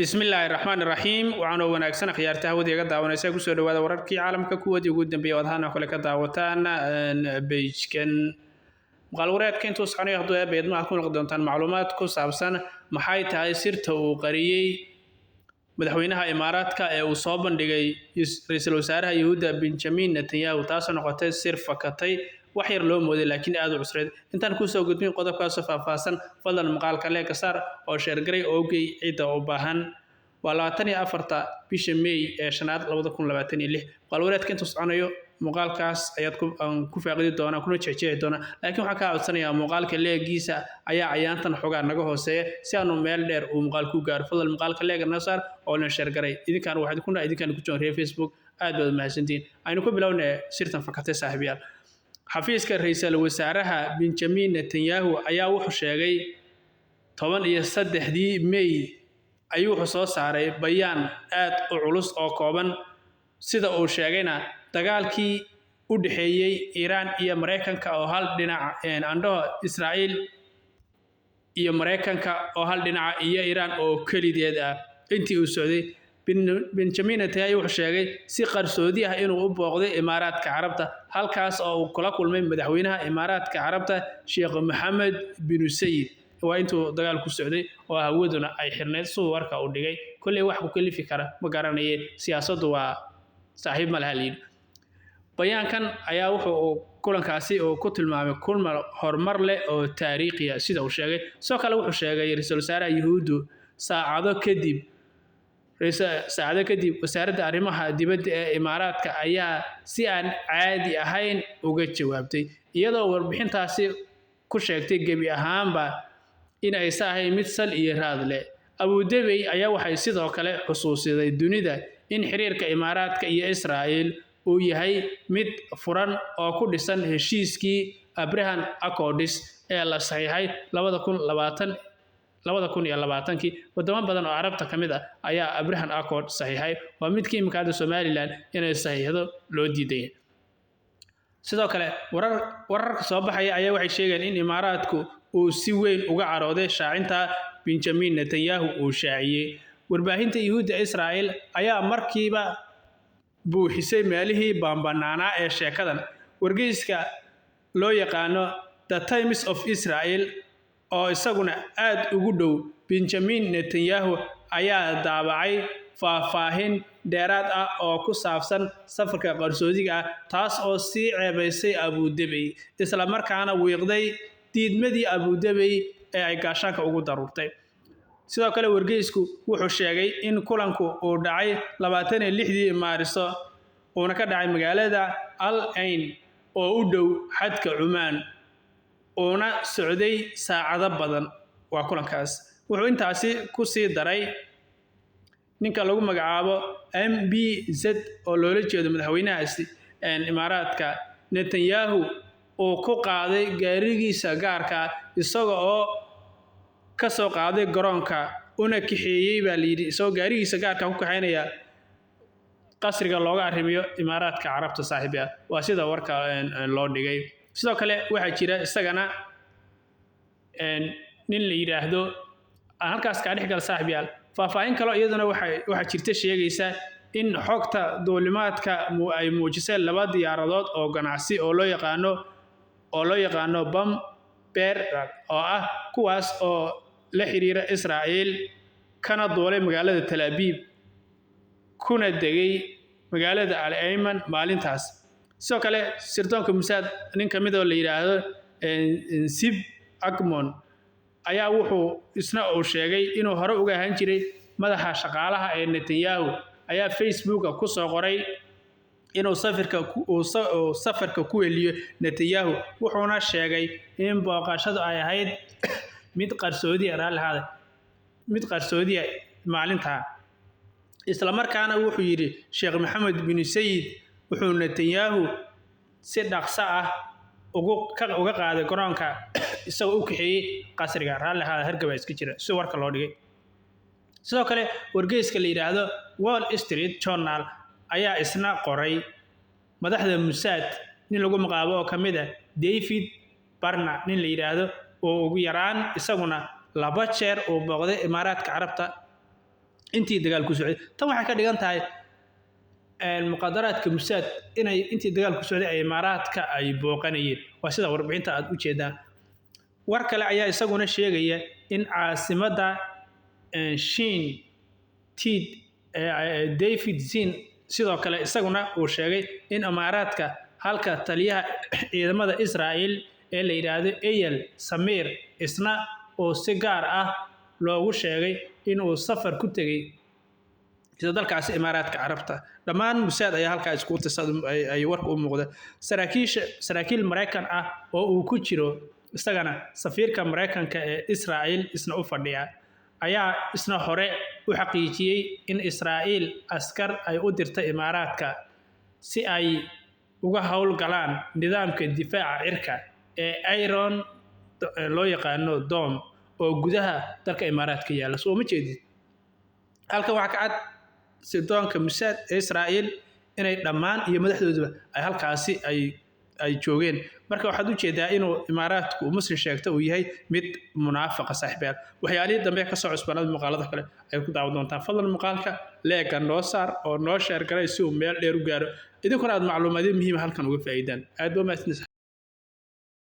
bismillaahi raxmaani raxiim waxaan oo wanaagsan khiyaarta hawadiga daawanaysa ku soo dhawaada wararkii caalamka kuwadii ugu dambeeyay wadahana kale ka daawataan page-kan muqaal wareedka intuu socday hadduu beedmaha ku noqon doontaan macluumaad ku saabsan maxay tahay sirta uu qariyay madaxweynaha imaaraadka ee uu soo bandhigay ra'iisul wasaaraha Yahuuda Benjamin Netanyahu taasoo noqotay sir fakatay wax yar loo mooday laakiin aad u cusreed intaan ku soo gudbin qodobkaas faahfaahsan fadlan maqaalka leeg saar oo share garay oo gey cida u baahan waa 24 bisha May ee 2026 qal wareedka intuu soconayo muuqaalkaas ayaad ku faaqidi doonaa kuna jecjeci doonaa laakiin waxa ka codsanayaa muuqaalka leegiisa ayaa ayaantan xogaa naga hooseeya si aanu meel dheer uu muuqaal ku gaaro fadlan muuqaalka leega nasar oo la share garay idinkaan waxaad ku joon Facebook aad baad mahadsantiin aynu ku bilownaa sirtan fakatay saaxiibayaal xafiiska ra'iisul wasaaraha Benjamin Netanyahu ayaa wuxuu sheegay 13 May ayuu soo saaray bayaan aad u culus oo kooban sida uu sheegayna dagaalkii u dhaxeeyay Iran iyo Mareykanka oo hal dhinac Israa'iil iyo Mareykanka oo hal dhinac iyo Iran oo kalideed ah intii uu socday Benjamin Netanyahu wuxuu sheegay si qarsoodi ah inuu u booqday Imaaraadka Carabta halkaas oo uu kula kulmay madaxweynaha Imaaraadka Carabta Sheikh Mohammed bin Zayed waa intuu dagaal ku socday oo hawaduna ay xirneed soo warka u dhigay kulli wax ku kalifi kara ma garanayay siyaasaddu waa saaxiib ma lahayn bayaankan ayaa wuxuu kulankaasi oo ku tilmaamay kulma horumar leh oo taariikhi ah sida uu sheegay soo kale wuxuu sheegay ra'iisul wasaaraha Yahuudu saacado kadib wasaaradda arrimaha dibadda ee Imaaraadka ayaa si aan caadi ahayn uga jawaabtay iyadoo warbixintaasi ku sheegtay gebi ahaanba in ay sahay mid sal iyo raad leh Abu Dhabi ayaa waxay sidoo kale xusuusiday dunida in xiriirka Imaaraadka iyo Israa'iil uu yahay mid furan oo ku dhisan heshiiskii Abraham Accords ee la saxiixay 2020 wadamo badan oo Carabta kamid ah ayaa Abraham Accord saxiixay waa mid kiimikaada Somaliland inay saxiixdo loo diiday sidoo kale wararka soo baxaya ayaa waxay sheegeen in Imaaraadku uu si weyn uga carooday shaacinta Benjamin Netanyahu uu shaaciyay warbaahinta Yahuuda Israa'iil ayaa markiiba buuxisay meelihii bambanaana ee sheekadan wargeyska loo yaqaano The Times of Israel oo isaguna aad ugu dhow Benjamin Netanyahu ayaa daabacay faahfaahin dheeraad ah oo ku saabsan safarka qarsoodiga ah taas oo si ceebaysay Abu Dhabi isla markaana wiiqday diidmadii Abu Dhabi ee ay gaashaanka ugu daruurtay sidoo kale wargeysku wuxuu sheegay in kulanku uu dhacay 26 Maarso oo ka dhacay magaalada Al Ain oo u dhow xadka Oman oo socday saacado badan waa kulankaas wuxuu intaasi ku sii daray ninka lagu magacaabo MBZ oo loola jeedo madaxweynahaasi Imaaraadka Netanyahu oo ku qaaday gaarigiisa gaarka isagoo oo ka soo qaaday garoonka una kixeeyay baa liidi isagoo gaarigiisa gaarka ku kaxaynaya qasriga looga arrimiyo Imaaraadka Carabta saaxiiba waa sida warka loo dhigay sidoo kale waxa jira isagana nin la yiraahdo halkaas ka dhixgal saaxiibayaal faahfaahin kale iyaduna waxa jirta sheegaysa in xogta duulimaadka ay muujisay laba diyaaradood oo ganacsi oo loo yaqaano Bambeer oo ah kuwaas oo la xiriira Israa'iil kana duulay magaalada Tel Aviv kuna degay magaalada Al Ayman maalintaas sidoo kale sirdoonka Mossad nin kamid oo la yiraahdo Sib Akmon ayaa wuxuu isna uu sheegay inuu hore uga ahaan jiray madaxa shaqaalaha ee Netanyahu ayaa Facebook ku soo qoray inuu safarka ku weliyo Netanyahu wuxuuna sheegay in booqashadu ay ahayd mid qarsoodi maalinta isla markaana wuxuu yiri Sheikh Mohammed bin Zayed wuxuu Netanyahu si dhaqso ah uga qaaday garoonka isagoo u kaxeeyay qasriga raalaha hargaba iska jira si warka loo dhigay sidoo kale wargeyska la yiraahdo Wall Street Journal ayaa isna qoray madaxda Mossad nin lagu magacaabo oo kamid ah David Barna nin la yiraahdo oo ugu yaraan isaguna laba jeer oo booqday Imaaraadka Carabta intii dagaalku socday tan waxay ka dhigan tahay muqaadaraadka Mossad inay intii dagaalku socday ay imaaraadka ay booqanayeen waa sida warbixinta aad u jeedaan war kale ayaa isaguna sheegaya in caasimada Shin Tid David Zin sidoo kale isaguna uu sheegay in imaaraadka halka taliyaha ciidamada Israa'iil ee la yiraahdo Eyal Samir isna oo si gaar ah loogu sheegay in uu safar ku tagay sida dalkaas imaaraadka carabta dhamaan Mossad ayaa halka isku tisad ay warku u muuqda saraakiil Mareykan ah oo uu ku jiro isagana safiirka Mareykanka ee Israa'iil isna u fadhiya ayaa isna hore u xaqiijiyay in Israa'iil askar ay u dirtay imaaraadka si ay uga howlgalaan nidaamka difaaca cirka ee Iron loo yaqaano Dome oo gudaha dalka imaaraadka yaala soo ma jeedid halka waxa ka cad sidoonka Mossad ee Israa'iil inay dhamaan iyo madaxdooduba ay halkaasi ay joogeen marka waxaad u jeedaa inuu imaaraadku muslim sheegto uu yahay mid munaafiq saaxiibayaal waxyaalihii dambe ka soo cusbanada maqaalada kale ay ku daawan doontaan fadlan maqaalka leega noo saar oo noo share garay si uu meel dheer u gaaro idinkuna aad macluumaadyo muhiim halkan uga faa'iidaan aad baa mahadsanid